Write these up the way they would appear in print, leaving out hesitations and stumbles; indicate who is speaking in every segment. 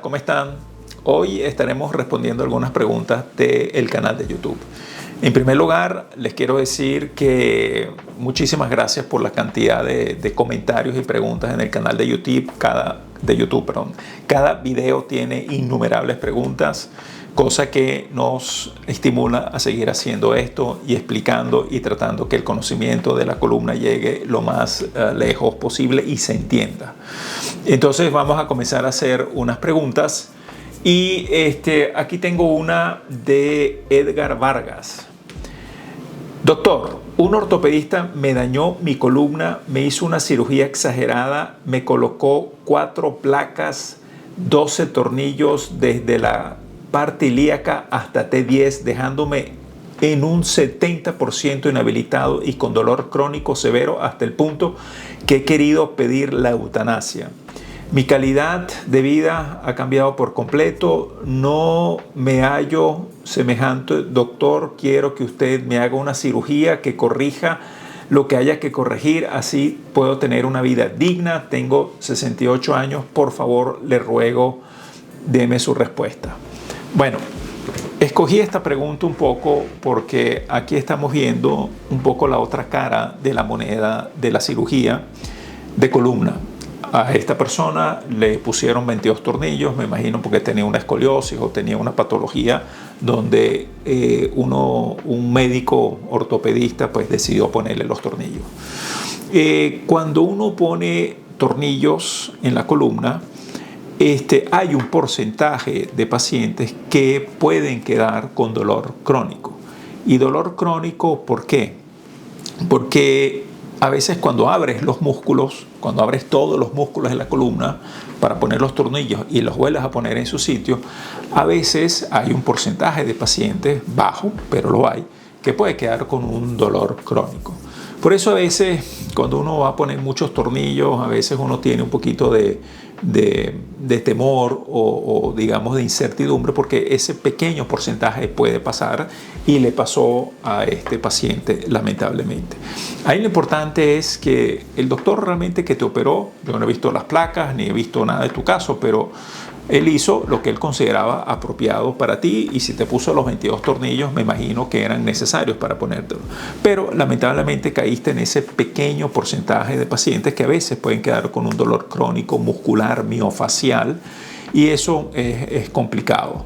Speaker 1: ¿cómo están? Hoy estaremos respondiendo algunas preguntas del canal de YouTube. En primer lugar, les quiero decir que muchísimas gracias por la cantidad de comentarios y preguntas en el canal de YouTube. Cada video tiene innumerables preguntas, cosa que nos estimula a seguir haciendo esto y explicando y tratando que el conocimiento de la columna llegue lo más lejos posible y se entienda. Entonces vamos a comenzar a hacer unas preguntas. Y aquí tengo una de Edgar Vargas. Doctor, un ortopedista me dañó mi columna, me hizo una cirugía exagerada, me colocó 4 placas, 12 tornillos desde la parte ilíaca hasta T10, dejándome en un 70% inhabilitado y con dolor crónico severo hasta el punto que he querido pedir la eutanasia. Mi calidad de vida ha cambiado por completo, no me hallo semejante. Doctor, quiero que usted me haga una cirugía que corrija lo que haya que corregir, así puedo tener una vida digna. Tengo 68 años, por favor, le ruego, deme su respuesta. Bueno, escogí esta pregunta un poco porque aquí estamos viendo un poco la otra cara de la moneda de la cirugía de columna. A esta persona le pusieron 22 tornillos, me imagino porque tenía una escoliosis o tenía una patología donde un médico ortopedista pues decidió ponerle los tornillos. Cuando uno pone tornillos en la columna, hay un porcentaje de pacientes que pueden quedar con dolor crónico. ¿Y dolor crónico por qué? Porque a veces cuando abres los músculos, cuando abres todos los músculos de la columna para poner los tornillos y los vuelves a poner en su sitio, a veces hay un porcentaje de pacientes, bajo, pero lo hay, que puede quedar con un dolor crónico. Por eso a veces cuando uno va a poner muchos tornillos, a veces uno tiene un poquito de temor o digamos de incertidumbre, porque ese pequeño porcentaje puede pasar y le pasó a este paciente lamentablemente. Ahí lo importante es que el doctor realmente que te operó, yo no he visto las placas ni he visto nada de tu caso, pero él hizo lo que él consideraba apropiado para ti, y si te puso los 22 tornillos, me imagino que eran necesarios para ponértelo. Pero lamentablemente caíste en ese pequeño porcentaje de pacientes que a veces pueden quedar con un dolor crónico muscular miofacial, y eso es complicado.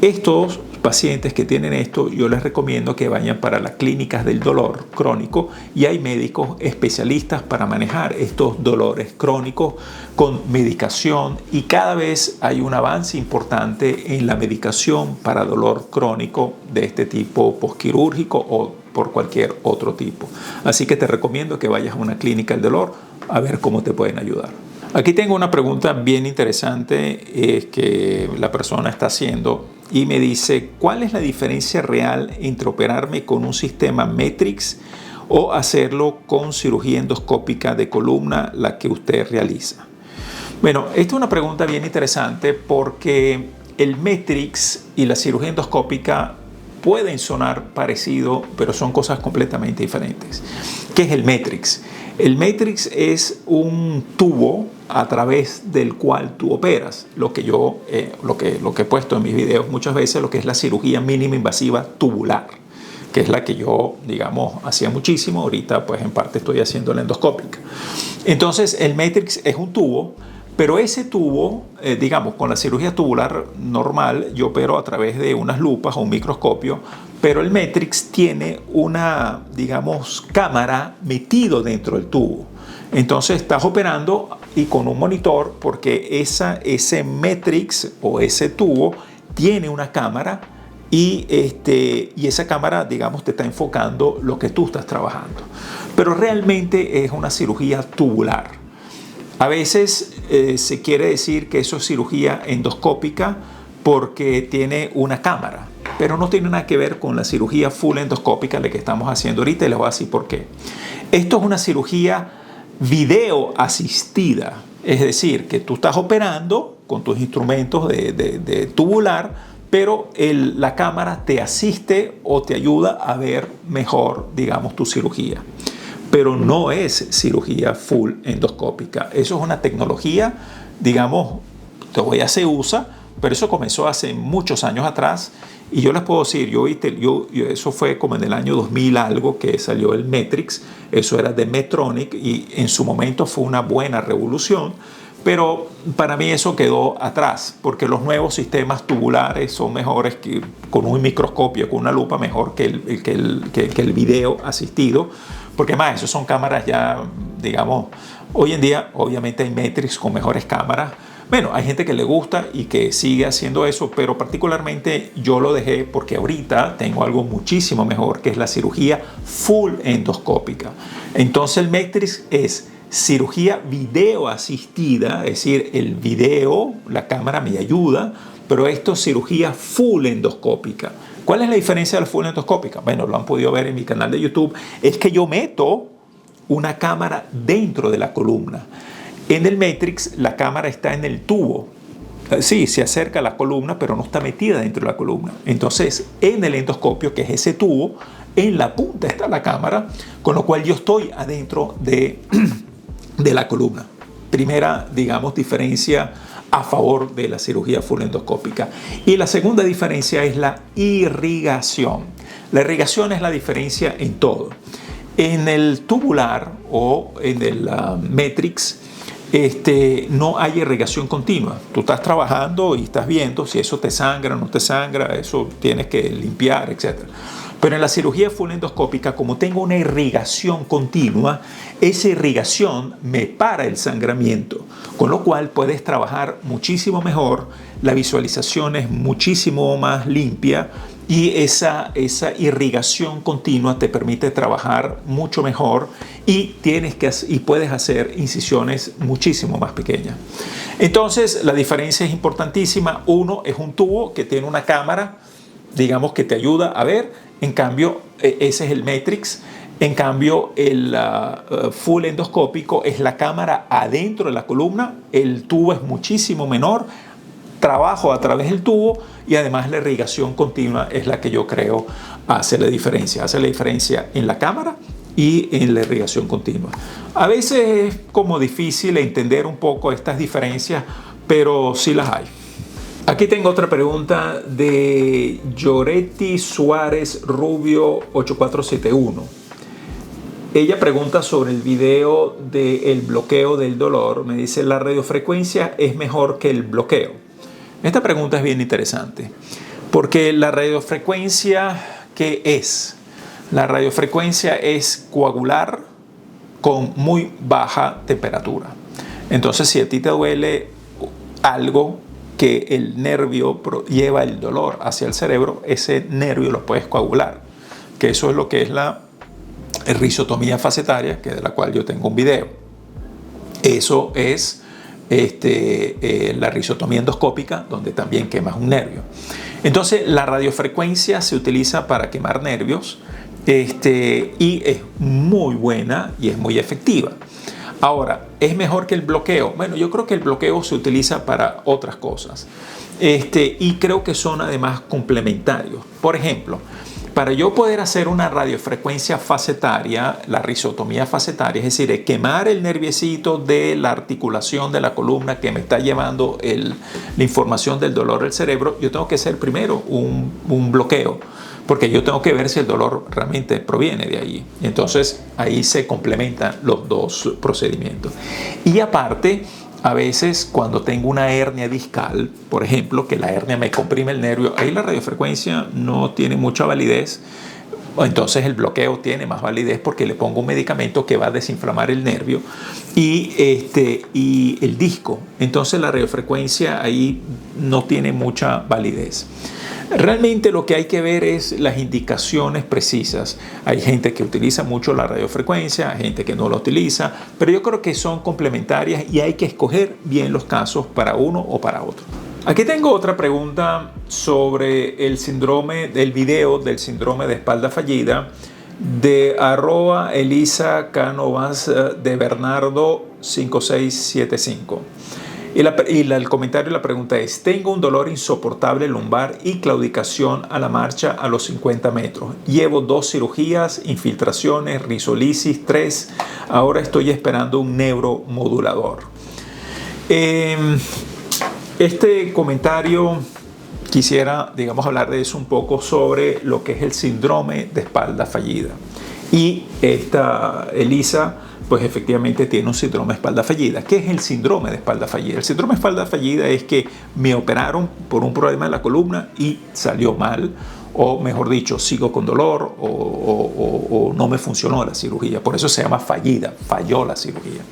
Speaker 1: Estos pacientes que tienen esto, yo les recomiendo que vayan para las clínicas del dolor crónico, y hay médicos especialistas para manejar estos dolores crónicos con medicación, y cada vez hay un avance importante en la medicación para dolor crónico de este tipo postquirúrgico o por cualquier otro tipo. Así que te recomiendo que vayas a una clínica del dolor a ver cómo te pueden ayudar. Aquí tengo una pregunta bien interesante que la persona está haciendo y me dice: ¿cuál es la diferencia real entre operarme con un sistema Metrix o hacerlo con cirugía endoscópica de columna, la que usted realiza? Bueno, esta es una pregunta bien interesante porque el Metrix y la cirugía endoscópica pueden sonar parecido, pero son cosas completamente diferentes. ¿Qué es el Metrix? El Metrix es un tubo a través del cual tú operas, lo que he puesto en mis videos muchas veces, lo que es la cirugía mínima invasiva tubular, que es la que yo, digamos, hacía muchísimo. Ahorita pues en parte estoy haciendo la endoscópica. Entonces el Metrix es un tubo, pero ese tubo, digamos, con la cirugía tubular normal, yo opero a través de unas lupas o un microscopio, pero el Metrix tiene una, digamos, cámara metido dentro del tubo. Entonces estás operando y con un monitor, porque ese Metrix o ese tubo tiene una cámara y esa cámara, digamos, te está enfocando lo que tú estás trabajando. Pero realmente es una cirugía tubular. A veces se quiere decir que eso es cirugía endoscópica porque tiene una cámara, pero no tiene nada que ver con la cirugía full endoscópica, la que estamos haciendo ahorita, y les voy a decir por qué. Esto es una cirugía video asistida, es decir, que tú estás operando con tus instrumentos de tubular, pero la cámara te asiste o te ayuda a ver mejor, digamos, tu cirugía. Pero no es cirugía full endoscópica. Eso es una tecnología, digamos, todavía se usa, pero eso comenzó hace muchos años atrás. Y yo les puedo decir, eso fue como en el año 2000 algo que salió el Matrix, eso era de Medtronic y en su momento fue una buena revolución, pero para mí eso quedó atrás, porque los nuevos sistemas tubulares son mejores que con un microscopio, con una lupa, mejor que el video asistido, porque además eso son cámaras ya, digamos, hoy en día obviamente hay Matrix con mejores cámaras. Bueno, hay gente que le gusta y que sigue haciendo eso, pero particularmente yo lo dejé porque ahorita tengo algo muchísimo mejor, que es la cirugía full endoscópica. Entonces el Matrix es cirugía video asistida, es decir, el video, la cámara me ayuda, pero esto es cirugía full endoscópica. ¿Cuál es la diferencia de la full endoscópica? Bueno, lo han podido ver en mi canal de YouTube, es que yo meto una cámara dentro de la columna. En el Matrix la cámara está en el tubo. Sí, se acerca a la columna, pero no está metida dentro de la columna. Entonces, en el endoscopio, que es ese tubo, en la punta está la cámara, con lo cual yo estoy adentro de la columna. Primera, digamos, diferencia a favor de la cirugía full endoscópica. Y la segunda diferencia es la irrigación. La irrigación es la diferencia en todo. En el tubular o en el Matrix, no hay irrigación continua. Tú estás trabajando y estás viendo si eso te sangra o no te sangra, eso tienes que limpiar, etc. Pero en la cirugía full endoscópica, como tengo una irrigación continua, esa irrigación me para el sangramiento, con lo cual puedes trabajar muchísimo mejor, la visualización es muchísimo más limpia y esa irrigación continua te permite trabajar mucho mejor y puedes hacer incisiones muchísimo más pequeñas. Entonces la diferencia es importantísima. Uno es un tubo que tiene una cámara, digamos, que te ayuda a ver. En cambio, ese es el Matrix. En cambio, el full endoscópico es la cámara adentro de la columna. El tubo es muchísimo menor. Trabajo a través del tubo y además la irrigación continua es la que yo creo hace la diferencia. Hace la diferencia en la cámara y en la irrigación continua. A veces es como difícil entender un poco estas diferencias, pero sí las hay. Aquí tengo otra pregunta de Yoretti Suárez Rubio 8471. Ella pregunta sobre el video del bloqueo del dolor. Me dice, ¿la radiofrecuencia es mejor que el bloqueo? Esta pregunta es bien interesante, porque la radiofrecuencia, ¿qué es? La radiofrecuencia es coagular con muy baja temperatura. Entonces, si a ti te duele algo que el nervio lleva el dolor hacia el cerebro, ese nervio lo puedes coagular, que eso es lo que es la rizotomía facetaria, que de la cual yo tengo un video. Eso es la rizotomía endoscópica, donde también quemas un nervio. Entonces, la radiofrecuencia se utiliza para quemar nervios y es muy buena y es muy efectiva. Ahora, ¿es mejor que el bloqueo? Bueno, yo creo que el bloqueo se utiliza para otras cosas y creo que son además complementarios. Por ejemplo, para yo poder hacer una radiofrecuencia facetaria, la rizotomía facetaria, es decir, quemar el nerviecito de la articulación de la columna que me está llevando la información del dolor del cerebro, yo tengo que hacer primero un bloqueo, porque yo tengo que ver si el dolor realmente proviene de ahí. Entonces, ahí se complementan los dos procedimientos. Y aparte, a veces cuando tengo una hernia discal, por ejemplo, que la hernia me comprime el nervio, ahí la radiofrecuencia no tiene mucha validez. Entonces el bloqueo tiene más validez porque le pongo un medicamento que va a desinflamar el nervio y el disco. Entonces la radiofrecuencia ahí no tiene mucha validez. Realmente lo que hay que ver es las indicaciones precisas. Hay gente que utiliza mucho la radiofrecuencia, hay gente que no la utiliza, pero yo creo que son complementarias y hay que escoger bien los casos para uno o para otro. Aquí tengo otra pregunta sobre el síndrome, del video del síndrome de espalda fallida de @Elisa Canovas de Bernardo 5675. El comentario y la pregunta es: tengo un dolor insoportable lumbar y claudicación a la marcha a los 50 metros. Llevo 2 cirugías, infiltraciones, risolisis, 3. Ahora estoy esperando un neuromodulador. Este comentario quisiera, digamos, hablar de eso un poco sobre lo que es el síndrome de espalda fallida. Y esta Elisa, pues efectivamente tiene un síndrome de espalda fallida. ¿Qué es el síndrome de espalda fallida? El síndrome de espalda fallida es que me operaron por un problema en la columna y salió mal, o mejor dicho, sigo con dolor o no me funcionó la cirugía. Por eso se llama fallida, falló la cirugía.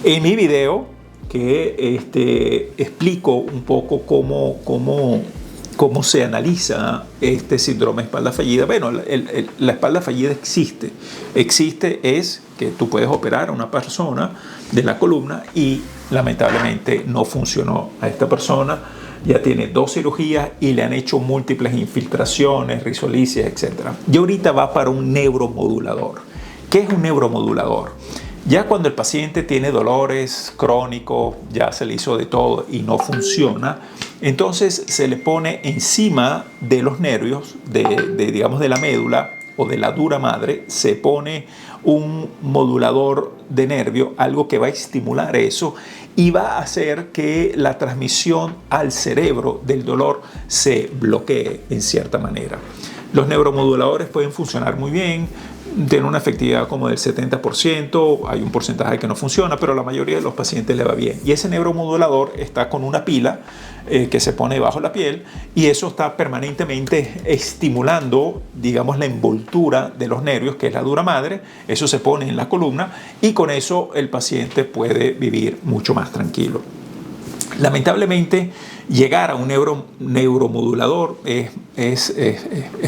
Speaker 1: En mi video que explico un poco cómo se analiza este síndrome de espalda fallida. Bueno, la espalda fallida existe. Existe es que tú puedes operar a una persona de la columna y lamentablemente no funcionó a esta persona. Ya tiene 2 cirugías y le han hecho múltiples infiltraciones, risolicias, etc. Y ahorita va para un neuromodulador. ¿Qué es un neuromodulador? Ya cuando el paciente tiene dolores crónicos, ya se le hizo de todo y no funciona, entonces se le pone encima de los nervios, digamos de la médula o de la dura madre, se pone un modulador de nervio, algo que va a estimular eso y va a hacer que la transmisión al cerebro del dolor se bloquee en cierta manera. Los neuromoduladores pueden funcionar muy bien, tienen una efectividad como del 70%, hay un porcentaje que no funciona, pero a la mayoría de los pacientes le va bien. Y ese neuromodulador está con una pila que se pone debajo de la piel y eso está permanentemente estimulando, digamos, la envoltura de los nervios, que es la dura madre. Eso se pone en la columna y con eso el paciente puede vivir mucho más tranquilo. Lamentablemente, llegar a un neuromodulador es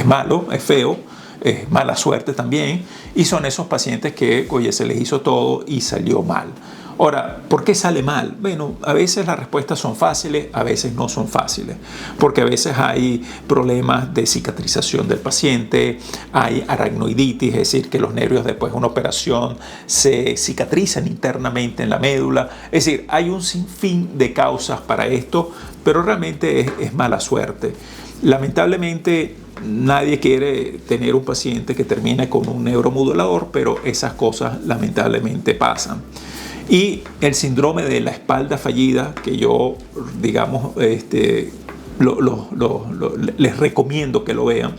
Speaker 1: malo, es feo, es mala suerte también, y son esos pacientes que, oye, se les hizo todo y salió mal. Ahora, ¿por qué sale mal? Bueno, a veces las respuestas son fáciles, a veces no son fáciles, porque a veces hay problemas de cicatrización del paciente, hay aracnoiditis, es decir, que los nervios después de una operación se cicatrizan internamente en la médula. Es decir, hay un sinfín de causas para esto, pero realmente es mala suerte. Lamentablemente, nadie quiere tener un paciente que termine con un neuromodulador, pero esas cosas lamentablemente pasan. Y el síndrome de la espalda fallida, que yo, digamos, les recomiendo que lo vean,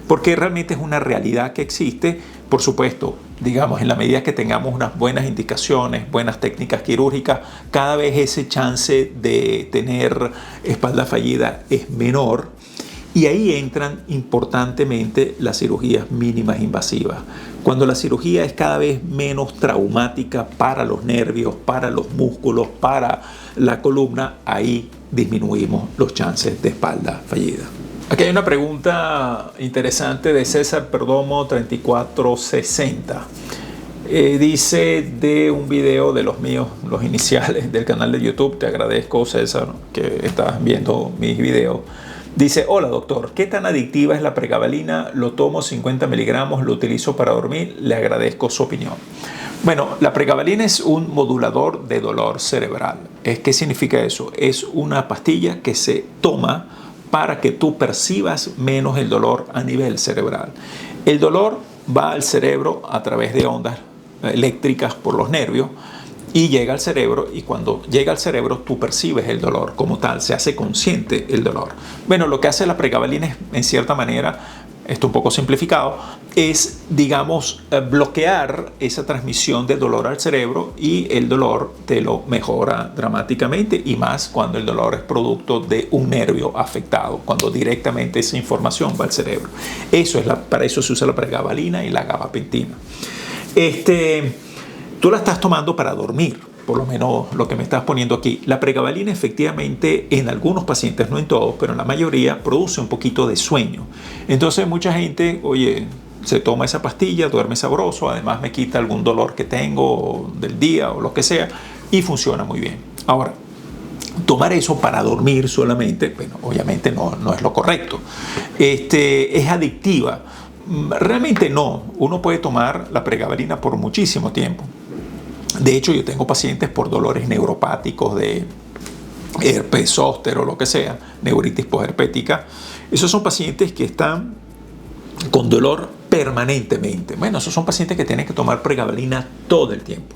Speaker 1: porque realmente es una realidad que existe. Por supuesto, digamos, en la medida que tengamos unas buenas indicaciones, buenas técnicas quirúrgicas, cada vez ese chance de tener espalda fallida es menor. Y ahí entran importantemente las cirugías mínimas invasivas. Cuando la cirugía es cada vez menos traumática para los nervios, para los músculos, para la columna, ahí disminuimos los chances de espalda fallida. Aquí hay una pregunta interesante de César Perdomo 3460. Dice de un video de los míos, los iniciales del canal de YouTube. Te agradezco, César, que estás viendo mis videos. Dice: hola doctor, ¿qué tan adictiva es la pregabalina? Lo tomo 50 miligramos, lo utilizo para dormir, le agradezco su opinión. Bueno, la pregabalina es un modulador de dolor cerebral. ¿Qué significa eso? Es una pastilla que se toma para que tú percibas menos el dolor a nivel cerebral. El dolor va al cerebro a través de ondas eléctricas por los nervios y llega al cerebro, y cuando llega al cerebro tú percibes el dolor como tal, se hace consciente el dolor. Bueno, lo que hace la pregabalina es, en cierta manera, esto un poco simplificado, es, digamos, bloquear esa transmisión de dolor al cerebro, y el dolor te lo mejora dramáticamente, y más cuando el dolor es producto de un nervio afectado, cuando directamente esa información va al cerebro. Para eso se usa la pregabalina y la gabapentina. Tú la estás tomando para dormir, por lo menos lo que me estás poniendo aquí. La pregabalina efectivamente en algunos pacientes, no en todos, pero en la mayoría produce un poquito de sueño. Entonces mucha gente, oye, se toma esa pastilla, duerme sabroso, además me quita algún dolor que tengo del día o lo que sea, y funciona muy bien. Ahora, tomar eso para dormir solamente, bueno, obviamente no es lo correcto. Es adictiva. Realmente no. Uno puede tomar la pregabalina por muchísimo tiempo. De hecho, yo tengo pacientes por dolores neuropáticos de herpes zóster o lo que sea, neuritis posherpética. Esos son pacientes que están con dolor permanentemente. Bueno, esos son pacientes que tienen que tomar pregabalina todo el tiempo.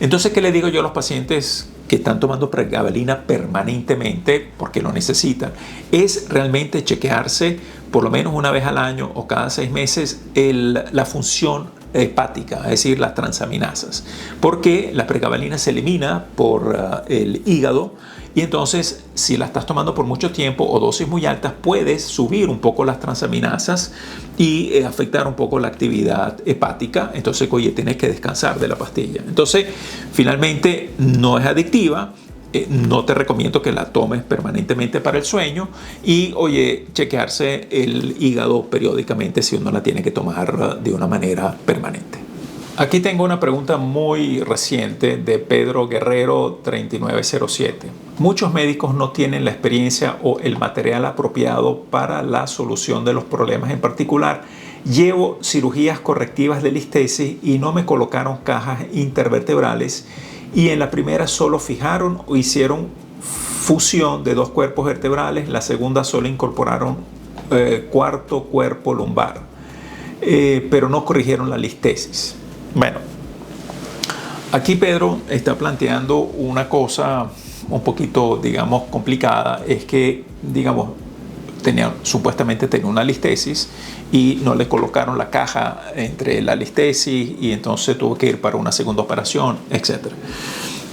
Speaker 1: Entonces, ¿qué le digo yo a los pacientes que están tomando pregabalina permanentemente porque lo necesitan, es realmente chequearse por lo menos una vez al año o cada 6 meses la función hepática, es decir, las transaminasas, porque la pregabalina se elimina por el hígado y entonces si la estás tomando por mucho tiempo o dosis muy altas puedes subir un poco las transaminasas y afectar un poco la actividad hepática. Entonces, oye, tienes que descansar de la pastilla. Entonces, finalmente no es adictiva. No te recomiendo que la tomes permanentemente para el sueño y, oye, chequearse el hígado periódicamente si uno la tiene que tomar de una manera permanente. Aquí tengo una pregunta muy reciente de Pedro Guerrero 3907. Muchos médicos no tienen la experiencia o el material apropiado para la solución de los problemas. En particular, llevo cirugías correctivas de listesis y no me colocaron cajas intervertebrales y en la primera solo fijaron o hicieron fusión de 2 cuerpos vertebrales, la segunda solo incorporaron cuarto cuerpo lumbar, pero no corrigieron la listesis. Bueno, aquí Pedro está planteando una cosa un poquito, digamos, complicada. Es que, digamos, supuestamente tenía una listesis y no le colocaron la caja entre la listesis y entonces tuvo que ir para una segunda operación, etc.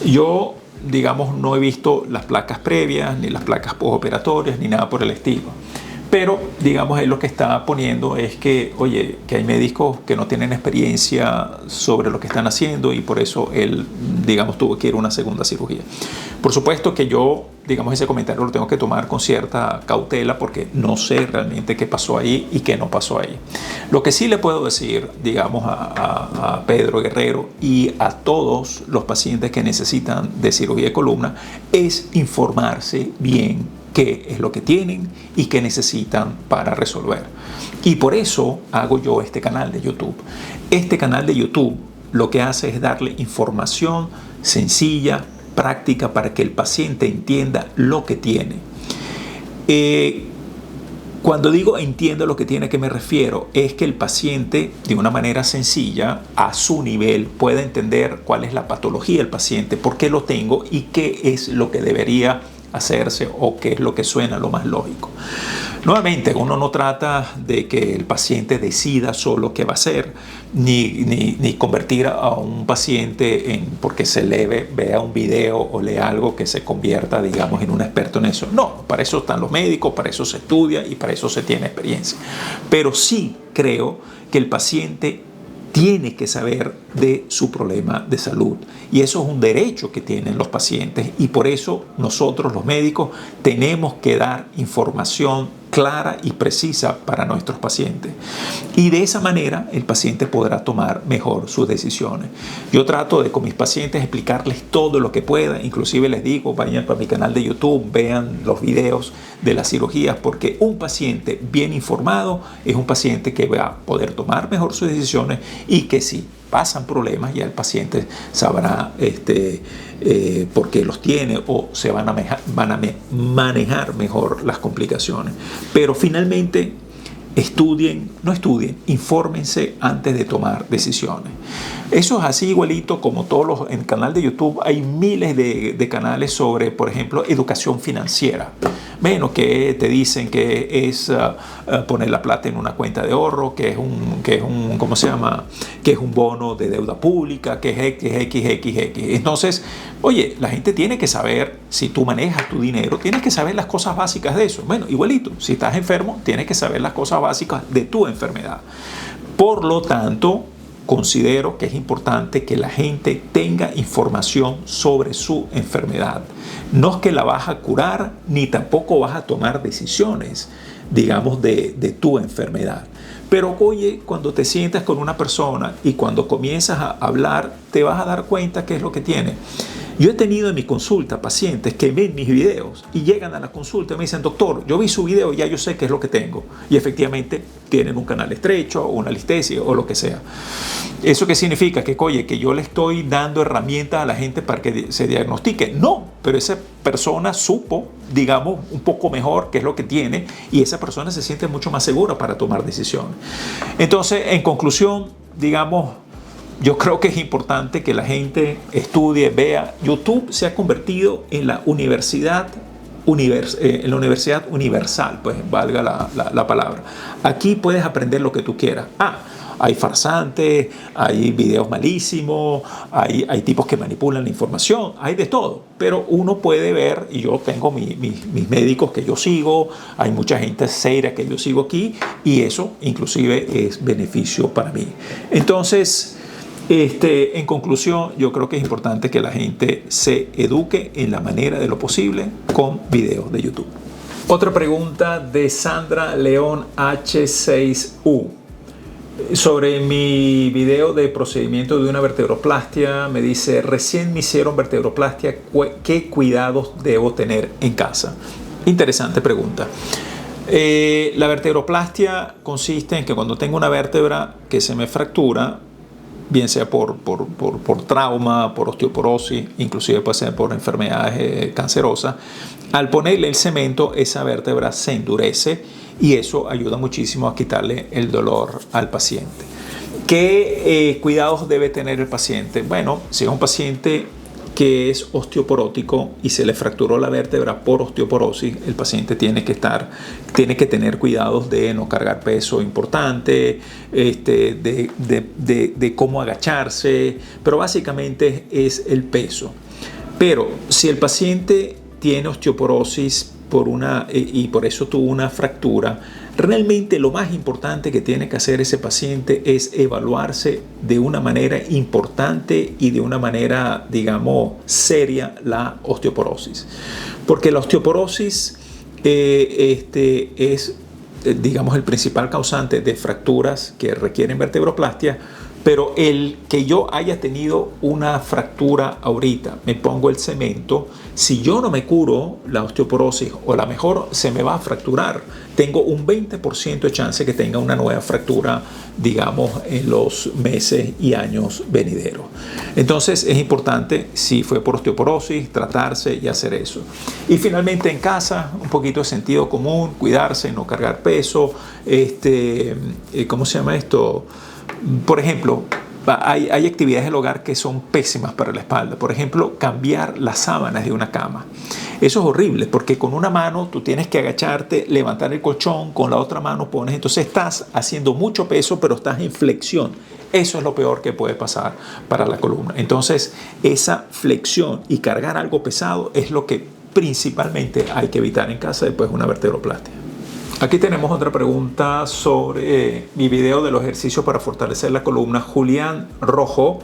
Speaker 1: Yo, digamos, no he visto las placas previas, ni las placas postoperatorias, ni nada por el estilo. Pero, digamos, él lo que está poniendo es que, oye, que hay médicos que no tienen experiencia sobre lo que están haciendo y por eso él, digamos, tuvo que ir a una segunda cirugía. Por supuesto que yo, digamos, ese comentario lo tengo que tomar con cierta cautela porque no sé realmente qué pasó ahí y qué no pasó ahí. Lo que sí le puedo decir, digamos, a Pedro Guerrero y a todos los pacientes que necesitan de cirugía de columna es informarse bien qué es lo que tienen y qué necesitan para resolver. Y por eso hago yo este canal de YouTube. Este canal de YouTube lo que hace es darle información sencilla, práctica, para que el paciente entienda lo que tiene. Cuando digo entienda lo que tiene, ¿a qué me refiero? Es que el paciente, de una manera sencilla, a su nivel, pueda entender cuál es la patología del paciente, por qué lo tengo y qué es lo que debería hacerse o qué es lo que suena lo más lógico. Nuevamente, uno no trata de que el paciente decida solo qué va a hacer, ni convertir a un paciente en, porque vea un video o lea algo, que se convierta, digamos, en un experto en eso. No, para eso están los médicos, para eso se estudia y para eso se tiene experiencia. Pero sí creo que el paciente tiene que saber de su problema de salud y eso es un derecho que tienen los pacientes y por eso nosotros los médicos tenemos que dar información clara y precisa para nuestros pacientes y de esa manera el paciente podrá tomar mejor sus decisiones. Yo trato de con mis pacientes explicarles todo lo que pueda, inclusive les digo vayan para mi canal de YouTube, vean los videos de las cirugías, porque un paciente bien informado es un paciente que va a poder tomar mejor sus decisiones y que si pasan problemas ya el paciente sabrá por qué los tiene o se van a manejar mejor las complicaciones. Pero finalmente no estudien, infórmense antes de tomar decisiones. Eso es así igualito como en el canal de YouTube hay miles de canales sobre, por ejemplo, educación financiera. Bueno, que te dicen que es poner la plata en una cuenta de ahorro, que es un ¿cómo se llama? Que es un bono de deuda pública, que es X. Entonces, oye, la gente tiene que saber, si tú manejas tu dinero, tienes que saber las cosas básicas de eso. Bueno, igualito, si estás enfermo, tienes que saber las cosas básicas de tu enfermedad. Por lo tanto, considero que es importante que la gente tenga información sobre su enfermedad. No es que la vas a curar, ni tampoco vas a tomar decisiones, digamos, de tu enfermedad. Pero oye, cuando te sientas con una persona y cuando comienzas a hablar, te vas a dar cuenta qué es lo que tiene. Yo he tenido en mi consulta pacientes que ven mis videos y llegan a la consulta y me dicen, doctor, yo vi su video y ya yo sé qué es lo que tengo. Y efectivamente tienen un canal estrecho o una listesis o lo que sea. ¿Eso qué significa? Que, oye, que yo le estoy dando herramientas a la gente para que se diagnostique. No, pero esa persona supo, digamos, un poco mejor qué es lo que tiene y esa persona se siente mucho más segura para tomar decisiones. Entonces, en conclusión, digamos, yo creo que es importante que la gente estudie, vea. YouTube se ha convertido en la universidad universal, pues valga la palabra. Aquí puedes aprender lo que tú quieras. Hay farsantes, hay videos malísimos, hay tipos que manipulan la información, hay de todo. Pero uno puede ver, y yo tengo mis médicos que yo sigo, hay mucha gente seria que yo sigo aquí, y eso inclusive es beneficio para mí. Entonces, en conclusión, yo creo que es importante que la gente se eduque en la manera de lo posible con videos de YouTube. Otra pregunta de Sandra León H6U. Sobre mi video de procedimiento de una vertebroplastia, me dice: recién me hicieron vertebroplastia, ¿qué cuidados debo tener en casa? Interesante pregunta. La vertebroplastia consiste en que cuando tengo una vértebra que se me fractura, bien sea por trauma, por osteoporosis, inclusive puede ser por enfermedades cancerosas, al ponerle el cemento, esa vértebra se endurece y eso ayuda muchísimo a quitarle el dolor al paciente. ¿Qué cuidados debe tener el paciente? Bueno, si es un paciente que es osteoporótico y se le fracturó la vértebra por osteoporosis, el paciente tiene que tener cuidados de no cargar peso importante, de cómo agacharse, pero básicamente es el peso. Pero si el paciente tiene osteoporosis y por eso tuvo una fractura, realmente lo más importante que tiene que hacer ese paciente es evaluarse de una manera importante y de una manera, digamos, seria la osteoporosis. Porque la osteoporosis es, digamos, el principal causante de fracturas que requieren vertebroplastia. Pero el que yo haya tenido una fractura ahorita, me pongo el cemento, si yo no me curo la osteoporosis o a lo mejor se me va a fracturar, tengo un 20% de chance que tenga una nueva fractura, digamos, en los meses y años venideros. Entonces es importante, si fue por osteoporosis, tratarse y hacer eso. Y finalmente en casa, un poquito de sentido común, cuidarse, no cargar peso, ¿cómo se llama esto? Por ejemplo, hay actividades del hogar que son pésimas para la espalda. Por ejemplo, cambiar las sábanas de una cama. Eso es horrible porque con una mano tú tienes que agacharte, levantar el colchón, con la otra mano pones. Entonces estás haciendo mucho peso, pero estás en flexión. Eso es lo peor que puede pasar para la columna. Entonces, esa flexión y cargar algo pesado es lo que principalmente hay que evitar en casa después de una vertebroplastia. Aquí tenemos otra pregunta sobre mi video de los ejercicios para fortalecer la columna. Julián Rojo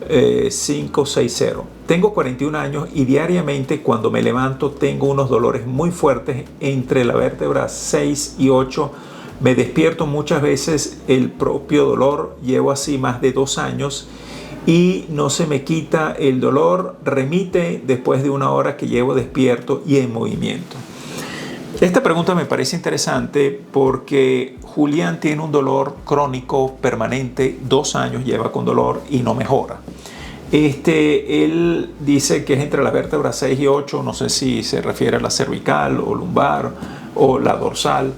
Speaker 1: 560. Tengo 41 años y diariamente cuando me levanto tengo unos dolores muy fuertes entre la vértebra 6 y 8. Me despierto muchas veces el propio dolor. Llevo así más de 2 años y no se me quita el dolor. Remite después de 1 hora que llevo despierto y en movimiento. Esta pregunta me parece interesante porque Julián tiene un dolor crónico permanente, 2 años lleva con dolor y no mejora. Él dice que es entre las vértebras 6 y 8, no sé si se refiere a la cervical o lumbar o la dorsal.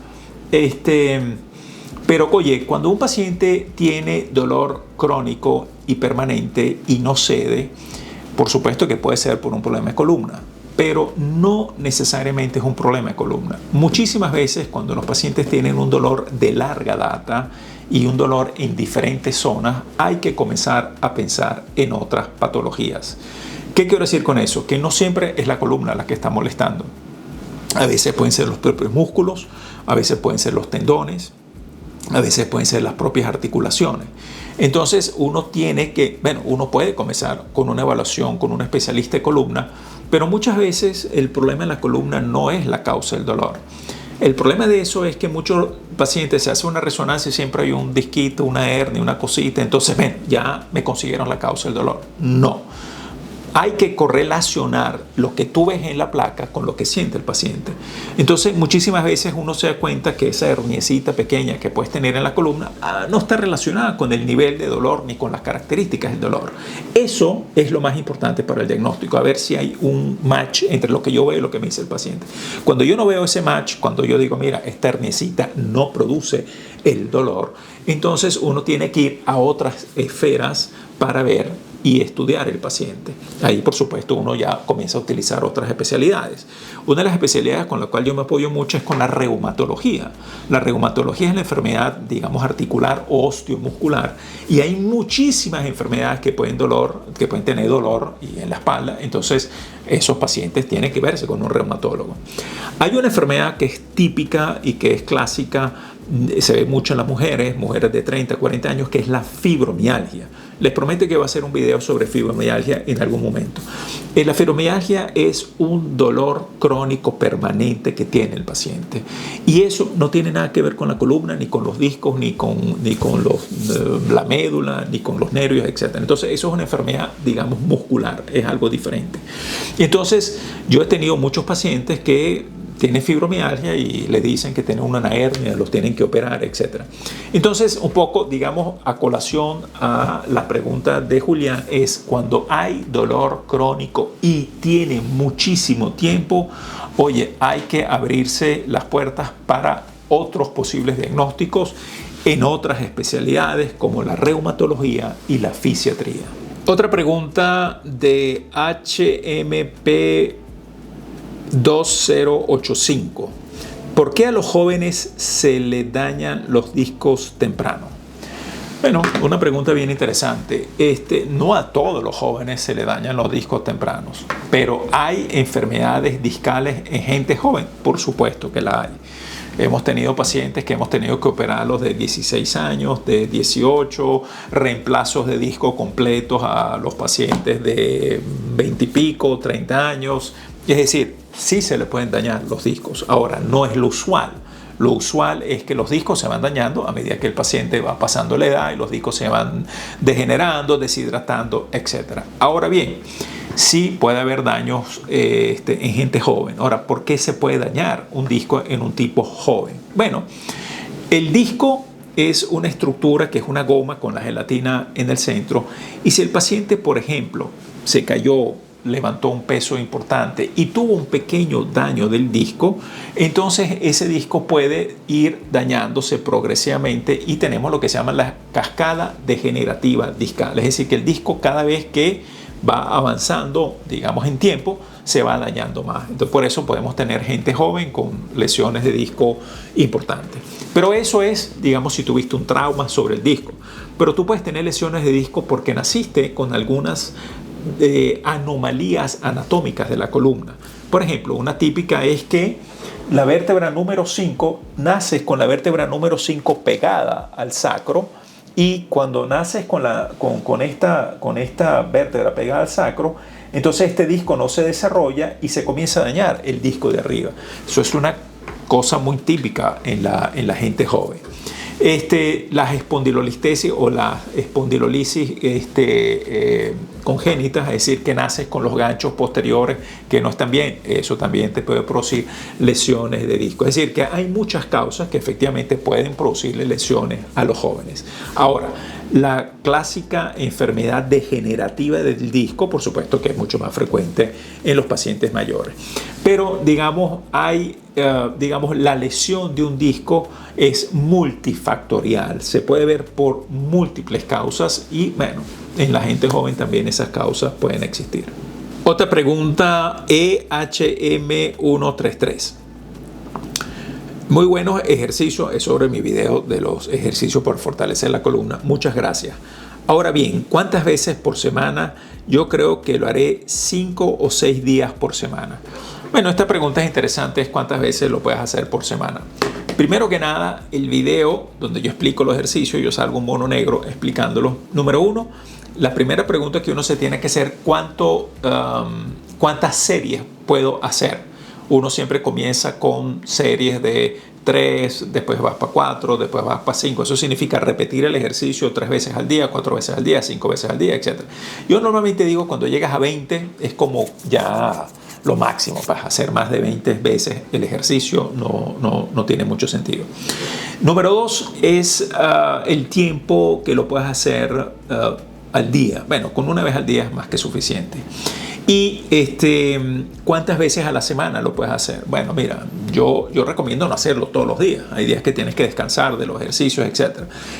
Speaker 1: Pero oye, cuando un paciente tiene dolor crónico y permanente y no cede, por supuesto que puede ser por un problema de columna, pero no necesariamente es un problema de columna. Muchísimas veces cuando los pacientes tienen un dolor de larga data y un dolor en diferentes zonas, hay que comenzar a pensar en otras patologías. ¿Qué quiero decir con eso? Que no siempre es la columna la que está molestando. A veces pueden ser los propios músculos, a veces pueden ser los tendones, a veces pueden ser las propias articulaciones. Entonces uno puede comenzar con una evaluación con un especialista de columna, pero muchas veces el problema en la columna no es la causa del dolor. El problema de eso es que muchos pacientes se hacen una resonancia y siempre hay un disquito, una hernia, una cosita. Entonces, ya me consiguieron la causa del dolor. No. hay que correlacionar lo que tú ves en la placa con lo que siente el paciente. Entonces, muchísimas veces uno se da cuenta que esa herniecita pequeña que puedes tener en la columna no está relacionada con el nivel de dolor ni con las características del dolor. Eso es lo más importante para el diagnóstico, a ver si hay un match entre lo que yo veo y lo que me dice el paciente. Cuando yo no veo ese match, cuando yo digo, mira, esta herniecita no produce el dolor, entonces uno tiene que ir a otras esferas para ver y estudiar el paciente. Ahí, por supuesto, uno ya comienza a utilizar otras especialidades. Una de las especialidades con la cual yo me apoyo mucho es con la reumatología. La reumatología es la enfermedad, digamos, articular o osteomuscular, y hay muchísimas enfermedades que pueden tener dolor y en la espalda. Entonces, esos pacientes tienen que verse con un reumatólogo. Hay una enfermedad que es típica y que es clásica, se ve mucho en las mujeres de 30, 40 años, que es la fibromialgia. Les prometo que va a hacer un video sobre fibromialgia en algún momento. La fibromialgia es un dolor crónico permanente que tiene el paciente. Y eso no tiene nada que ver con la columna, ni con los discos, ni con la médula, ni con los nervios, etc. Entonces, eso es una enfermedad, digamos, muscular. Es algo diferente. Y entonces, yo he tenido muchos pacientes que tienen fibromialgia y le dicen que tienen una hernia, los tienen que operar, etc. Entonces, un poco, digamos, a colación a la pregunta de Julián, es cuando hay dolor crónico y tiene muchísimo tiempo, oye, hay que abrirse las puertas para otros posibles diagnósticos en otras especialidades como la reumatología y la fisiatría. Otra pregunta de HMP 2085. ¿Por qué a los jóvenes se les dañan los discos temprano? Bueno, una pregunta bien interesante. No a todos los jóvenes se les dañan los discos tempranos, pero hay enfermedades discales en gente joven, por supuesto que la hay. Hemos tenido pacientes que hemos tenido que operarlos de 16 años, de 18, reemplazos de disco completos a los pacientes de 20 y pico, 30 años. Es decir, sí se le pueden dañar los discos. Ahora, no es lo usual. Lo usual es que los discos se van dañando a medida que el paciente va pasando la edad y los discos se van degenerando, deshidratando, etc. Ahora bien, sí puede haber daños en gente joven. Ahora, ¿por qué se puede dañar un disco en un tipo joven? Bueno, el disco es una estructura que es una goma con la gelatina en el centro, y si el paciente, por ejemplo, se cayó, levantó un peso importante y tuvo un pequeño daño del disco, entonces ese disco puede ir dañándose progresivamente y tenemos lo que se llama la cascada degenerativa discal. Es decir, que el disco, cada vez que va avanzando, digamos, en tiempo, se va dañando más. Entonces, por eso podemos tener gente joven con lesiones de disco importantes. Pero eso es, digamos, si tuviste un trauma sobre el disco. Pero tú puedes tener lesiones de disco porque naciste con algunas anomalías anatómicas de la columna. Por ejemplo, una típica es que la vértebra número 5, naces con la vértebra número 5 pegada al sacro, y cuando naces con esta vértebra pegada al sacro, entonces este disco no se desarrolla y se comienza a dañar el disco de arriba. Eso es una cosa muy típica en la gente joven. Las espondilolistesis o la espondilolisis congénitas, es decir, que naces con los ganchos posteriores que no están bien, eso también te puede producir lesiones de disco. Es decir, que hay muchas causas que efectivamente pueden producirle lesiones a los jóvenes. Ahora, la clásica enfermedad degenerativa del disco, por supuesto que es mucho más frecuente en los pacientes mayores. Pero, digamos, la lesión de un disco es multifactorial. Se puede ver por múltiples causas y, bueno, en la gente joven también esas causas pueden existir. Otra pregunta, EHM133. Muy buenos ejercicios, es sobre mi video de los ejercicios para fortalecer la columna. Muchas gracias. Ahora bien, ¿cuántas veces por semana? Yo creo que lo haré 5 o 6 días por semana. Bueno, esta pregunta es interesante, es cuántas veces lo puedes hacer por semana. Primero que nada, el video donde yo explico los ejercicios, yo salgo un mono negro explicándolo. Número 1, la primera pregunta que uno se tiene que hacer, ¿cuántas series puedo hacer? Uno siempre comienza con series de 3, después vas para 4, después vas para 5. Eso significa repetir el ejercicio 3 veces al día, 4 veces al día, 5 veces al día, etc. Yo normalmente digo cuando llegas a 20 es como ya lo máximo. Para hacer más de 20 veces el ejercicio no tiene mucho sentido. Número 2 es el tiempo que lo puedes hacer al día. Bueno, con una vez al día es más que suficiente. Y ¿cuántas veces a la semana lo puedes hacer? Bueno, mira, yo recomiendo no hacerlo todos los días. Hay días que tienes que descansar de los ejercicios, etc.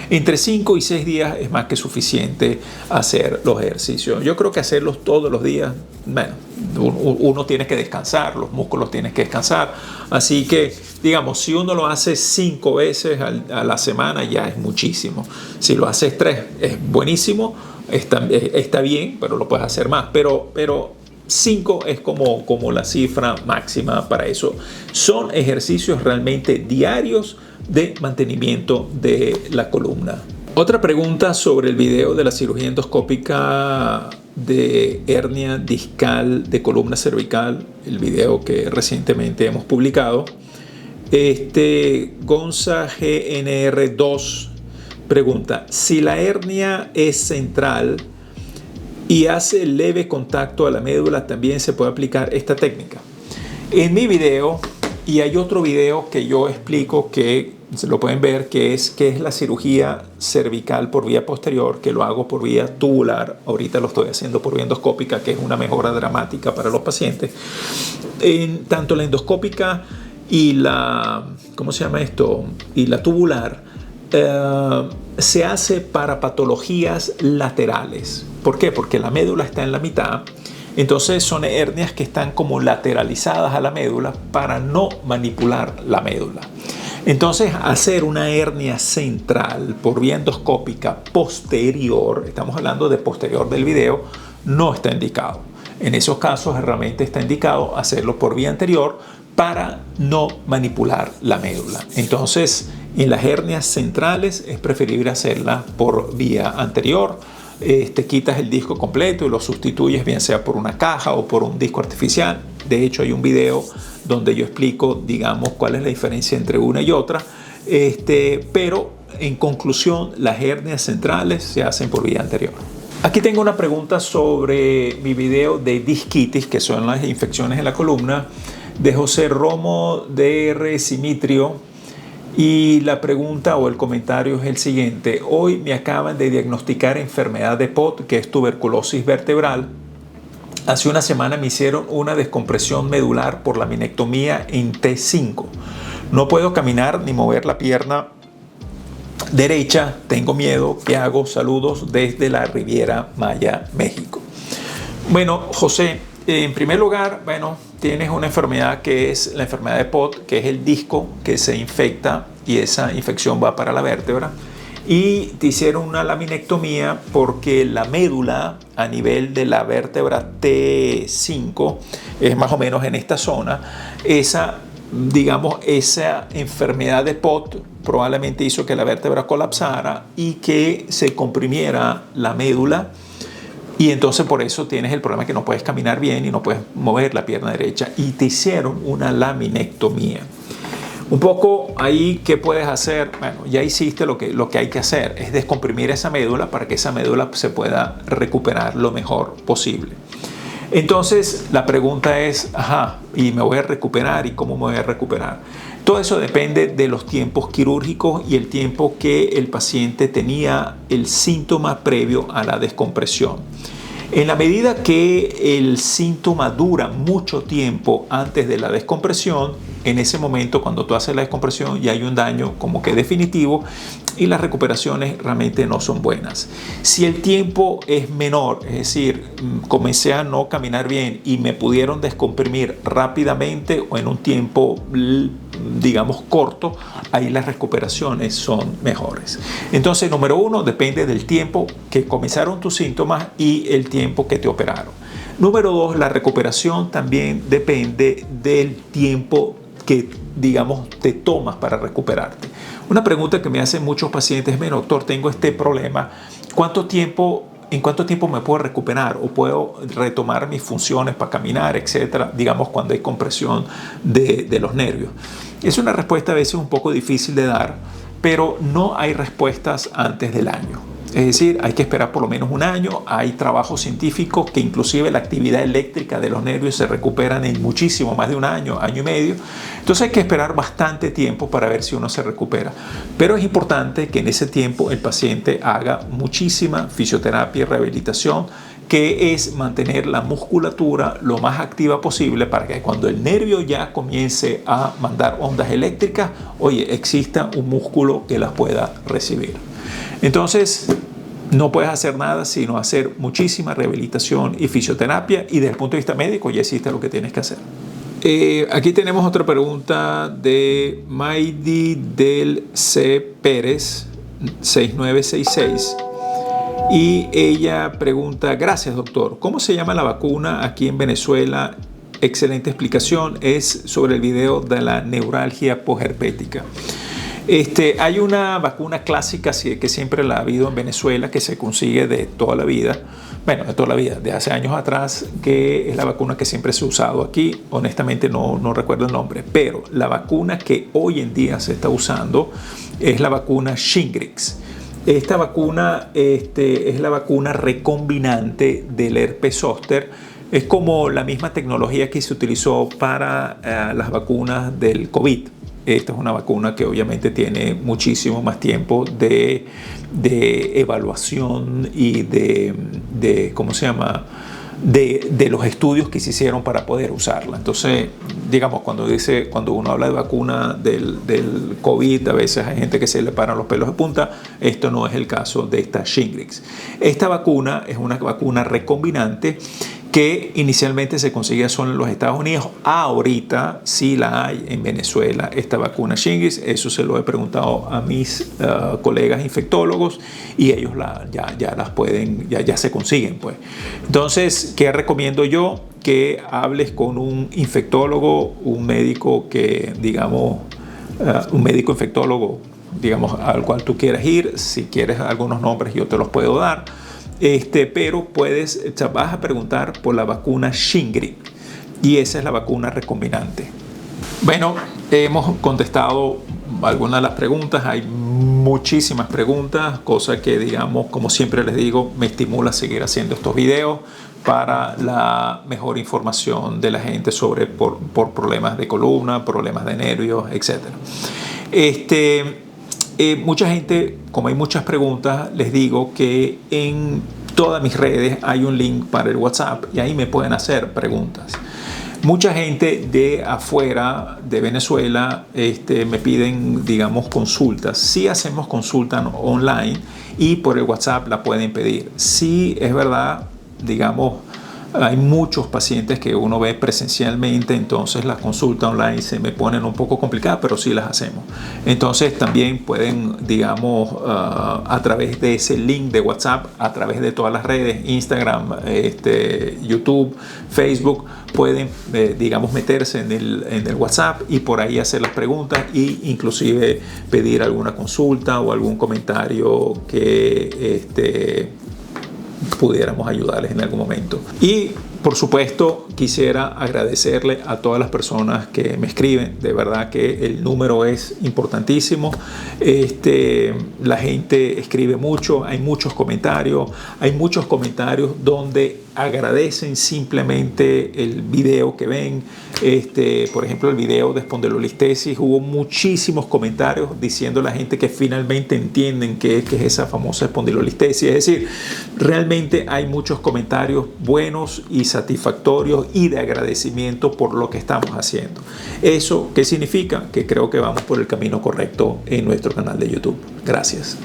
Speaker 1: Entre 5 y 6 días es más que suficiente hacer los ejercicios. Yo creo que hacerlos todos los días, bueno, uno tiene que descansar, los músculos tienen que descansar. Así que, digamos, si uno lo hace 5 veces a la semana ya es muchísimo. Si lo haces 3 es buenísimo. Está bien, pero lo puedes hacer más. Pero 5 es como la cifra máxima para eso. Son ejercicios realmente diarios de mantenimiento de la columna. Otra pregunta sobre el video de la cirugía endoscópica de hernia discal de columna cervical, el video que recientemente hemos publicado. Gonza GNR2 pregunta: si la hernia es central y hace leve contacto a la médula, ¿también se puede aplicar esta técnica? En mi video, y hay otro video que yo explico que se lo pueden ver, que es la cirugía cervical por vía posterior, que lo hago por vía tubular. Ahorita lo estoy haciendo por vía endoscópica, que es una mejora dramática para los pacientes. Tanto la endoscópica y la, ¿cómo se llama esto? Y la tubular se hace para patologías laterales. ¿Por qué? Porque la médula está en la mitad. Entonces son hernias que están como lateralizadas a la médula para no manipular la médula. Entonces, hacer una hernia central por vía endoscópica posterior, estamos hablando de posterior del video, no está indicado. En esos casos realmente está indicado hacerlo por vía anterior para no manipular la médula. Entonces, en las hernias centrales es preferible hacerla por vía anterior. Quitas el disco completo y lo sustituyes bien sea por una caja o por un disco artificial. De hecho, hay un video donde yo explico, digamos, cuál es la diferencia entre una y otra. Pero en conclusión, las hernias centrales se hacen por vía anterior. Aquí tengo una pregunta sobre mi video de disquitis, que son las infecciones en la columna, de José Romo DR Simitrio. Y la pregunta o el comentario es el siguiente: hoy me acaban de diagnosticar enfermedad de Pott, que es tuberculosis vertebral. Hace una semana me hicieron una descompresión medular por laminectomía en T5. No puedo caminar ni mover la pierna derecha. Tengo miedo. ¿Qué hago? Saludos desde la Riviera Maya, México. Bueno, José, en primer lugar, tienes una enfermedad que es la enfermedad de Pott, que es el disco que se infecta y esa infección va para la vértebra. Y te hicieron una laminectomía porque la médula a nivel de la vértebra T5 es más o menos en esta zona. Esa enfermedad de Pott probablemente hizo que la vértebra colapsara y que se comprimiera la médula. Y entonces por eso tienes el problema que no puedes caminar bien y no puedes mover la pierna derecha. Y te hicieron una laminectomía. Un poco ahí, ¿qué puedes hacer? Bueno, ya hiciste lo que hay que hacer. Es descomprimir esa médula para que esa médula se pueda recuperar lo mejor posible. Entonces la pregunta es, ¿y me voy a recuperar? ¿Y cómo me voy a recuperar? Todo eso depende de los tiempos quirúrgicos y el tiempo que el paciente tenía el síntoma previo a la descompresión. En la medida que el síntoma dura mucho tiempo antes de la descompresión, en ese momento cuando tú haces la descompresión ya hay un daño como que definitivo y las recuperaciones realmente no son buenas. Si el tiempo es menor, es decir, comencé a no caminar bien y me pudieron descomprimir rápidamente o en un tiempo, digamos, corto, ahí las recuperaciones son mejores. Entonces, número 1, depende del tiempo que comenzaron tus síntomas y el tiempo que te operaron. Número 2, la recuperación también depende del tiempo que, digamos, te tomas para recuperarte. Una pregunta que me hacen muchos pacientes es: doctor, tengo este problema, ¿en cuánto tiempo me puedo recuperar o puedo retomar mis funciones para caminar, etcétera? Digamos, cuando hay compresión de los nervios. Es una respuesta a veces un poco difícil de dar, pero no hay respuestas antes del año. Es decir, hay que esperar por lo menos un año. Hay trabajos científicos que inclusive la actividad eléctrica de los nervios se recuperan en muchísimo más de un año, año y medio. Entonces hay que esperar bastante tiempo para ver si uno se recupera. Pero es importante que en ese tiempo el paciente haga muchísima fisioterapia y rehabilitación, que es mantener la musculatura lo más activa posible para que cuando el nervio ya comience a mandar ondas eléctricas, oye, exista un músculo que las pueda recibir. Entonces, no puedes hacer nada sino hacer muchísima rehabilitación y fisioterapia, y desde el punto de vista médico ya hiciste lo que tienes que hacer. Aquí tenemos otra pregunta de Maidi del C. Pérez 6966 y ella pregunta: gracias doctor, ¿cómo se llama la vacuna aquí en Venezuela? Excelente explicación, es sobre el video de la neuralgia posherpética. Hay una vacuna clásica que siempre la ha habido en Venezuela, que se consigue de toda la vida, bueno, de toda la vida, de hace años atrás, que es la vacuna que siempre se ha usado aquí. Honestamente no recuerdo el nombre, pero la vacuna que hoy en día se está usando es la vacuna Shingrix. Esta vacuna es la vacuna recombinante del herpes zóster. Es como la misma tecnología que se utilizó para las vacunas del COVID. Esta es una vacuna que obviamente tiene muchísimo más tiempo de evaluación y ¿cómo se llama? De los estudios que se hicieron para poder usarla. Entonces, digamos, cuando uno habla de vacuna del COVID, a veces hay gente que se le paran los pelos de punta. Esto no es el caso de esta Shingrix. Esta vacuna es una vacuna recombinante que inicialmente se conseguía solo en los Estados Unidos. Ahorita sí la hay en Venezuela, esta vacuna Shingrix. Eso se lo he preguntado a mis colegas infectólogos y ellos ya las pueden, ya se consiguen, pues. Entonces, ¿qué recomiendo yo? Que hables con un infectólogo, un médico que, digamos, un médico infectólogo, digamos, al cual tú quieras ir. Si quieres algunos nombres, yo te los puedo dar. Pero vas a preguntar por la vacuna Shingrix y esa es la vacuna recombinante. Bueno, hemos contestado algunas de las preguntas. Hay muchísimas preguntas, cosa que, digamos, como siempre les digo, me estimula a seguir haciendo estos videos para la mejor información de la gente por problemas de columna, problemas de nervios, etc. Mucha gente, como hay muchas preguntas, les digo que en todas mis redes hay un link para el WhatsApp y ahí me pueden hacer preguntas. Mucha gente de afuera de Venezuela me piden, digamos, consultas. Sí hacemos consultas online y por el WhatsApp la pueden pedir. Sí, es verdad, digamos, hay muchos pacientes que uno ve presencialmente, entonces las consultas online se me ponen un poco complicadas, pero sí las hacemos. Entonces también pueden, digamos, a través de ese link de WhatsApp, a través de todas las redes, Instagram, YouTube, Facebook, pueden, digamos, meterse en el WhatsApp y por ahí hacer las preguntas e inclusive pedir alguna consulta o algún comentario que pudiéramos ayudarles en algún momento. Y por supuesto quisiera agradecerle a todas las personas que me escriben. De verdad que el número es importantísimo. La gente escribe mucho, hay muchos comentarios donde agradecen simplemente el video que ven. Por ejemplo, el video de espondilolistesis, hubo muchísimos comentarios diciendo a la gente que finalmente entienden qué es esa famosa espondilolistesis. Es decir, realmente hay muchos comentarios buenos y satisfactorios y de agradecimiento por lo que estamos haciendo. ¿Eso qué significa? Que creo que vamos por el camino correcto en nuestro canal de YouTube. Gracias.